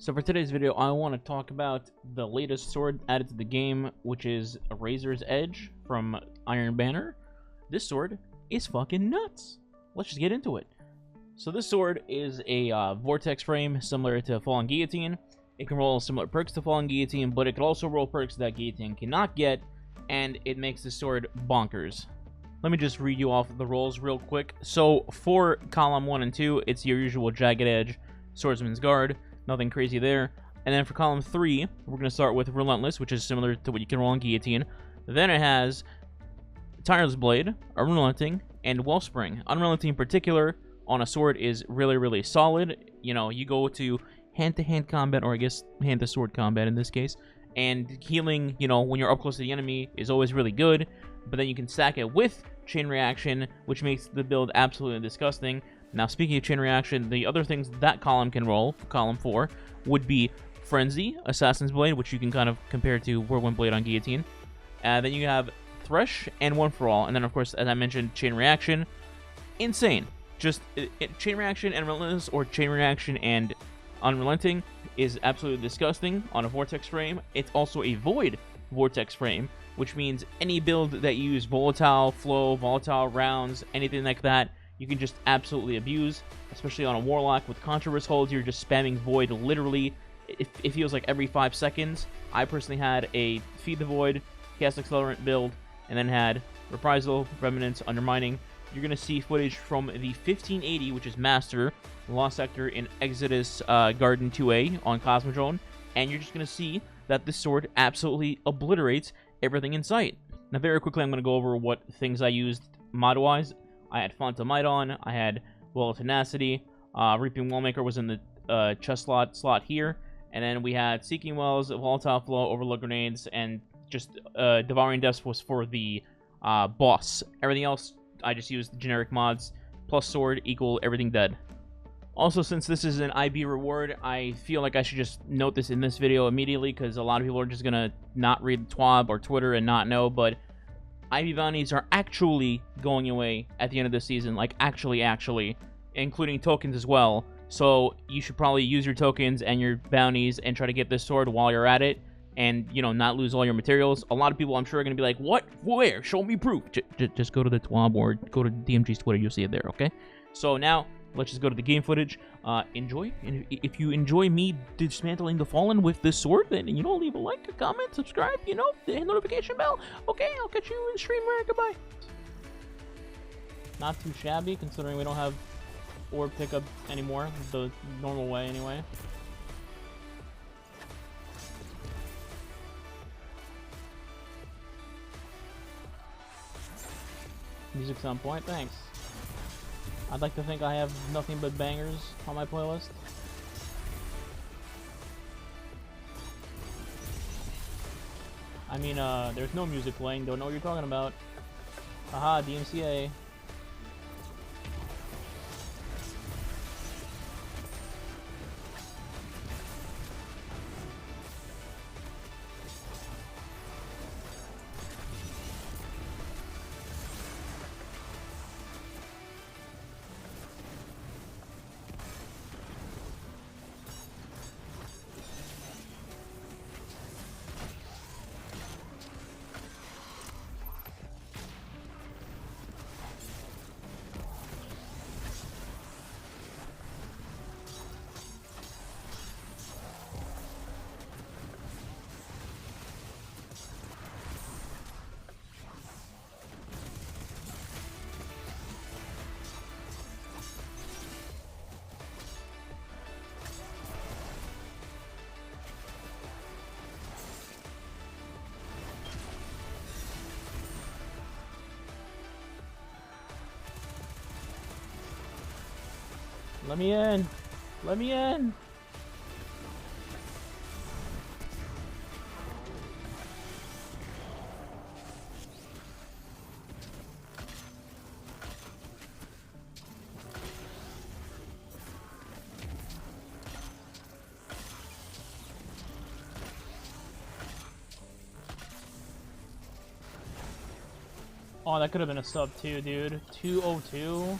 So for today's video, I want to talk about the latest sword added to the game, which is a Razor's Edge from Iron Banner. This sword is fucking nuts. Let's just get into it. So this sword is a vortex frame similar to Fallen Guillotine. It can roll similar perks to Fallen Guillotine, but it can also roll perks that Guillotine cannot get, and it makes the sword bonkers. Let me just read you off the rolls real quick. So for column 1 and 2, it's your usual Jagged Edge, Swordsman's Guard. Nothing crazy there. And then for column 3, we're going to start with Relentless, which is similar to what you can roll on Guillotine. Then it has Tireless Blade, Unrelenting, and Wellspring. Unrelenting in particular on a sword is really, really solid. You know, you go to hand-to-hand combat, or I guess hand-to-sword combat in this case, and healing, you know, when you're up close to the enemy is always really good. But then you can stack it with Chain Reaction, which makes the build absolutely disgusting. Now, speaking of Chain Reaction, the other things that column can roll, column 4, would be Frenzy, Assassin's Blade, which you can kind of compare to Whirlwind Blade on Guillotine. Then you have Thresh and One for All. And then, of course, as I mentioned, Chain Reaction. Insane. Just Chain Reaction and Relentless, or Chain Reaction and Unrelenting, is absolutely disgusting on a Vortex frame. It's also a Void Vortex frame, which means any build that you use Volatile Flow, Volatile Rounds, anything like that, you can just absolutely abuse, especially on a Warlock with Controverse holds. You're just spamming Void literally. It feels like every 5 seconds. I personally had a Feed the Void, Cast Accelerant build, and then had Reprisal, Remnants, Undermining. You're going to see footage from the 1580, which is Master, Lost Sector in Exodus Garden 2A on Cosmodrome, and you're just going to see that this sword absolutely obliterates everything in sight. Now, very quickly, I'm going to go over what things I used mod-wise. I had Fontomidon, I had Well of Tenacity, Reaping Wellmaker was in the chest slot here, and then we had Seeking Wells, Volatile Flow, Overload Grenades, and just Devouring Depths was for the boss. Everything else, I just used generic mods, plus sword equal everything dead. Also, since this is an IB reward, I feel like I should just note this in this video immediately, because a lot of people are just going to not read TWAB or Twitter and not know, but IB bounties are actually going away at the end of the season, like actually, including tokens as well. So you should probably use your tokens and your bounties and try to get this sword while you're at it, and, you know, not lose all your materials. A lot of people, I'm sure, are going to be like, what? Where? Show me proof. Just go to the TWAB or go to DMG's Twitter. You'll see it there, okay? So now, let's just go to the game footage. Enjoy. And if you enjoy me dismantling the Fallen with this sword, then, you know, leave a like, a comment, subscribe, you know, the notification bell. Okay, I'll catch you in stream. Goodbye. Not too shabby, considering we don't have orb pickup anymore, the normal way anyway. Music's on point, thanks. I'd like to think I have nothing but bangers on my playlist. I mean, there's no music playing, don't know what you're talking about. Haha, DMCA. Let me in! Let me in! Oh, that could have been a sub too, dude. 202.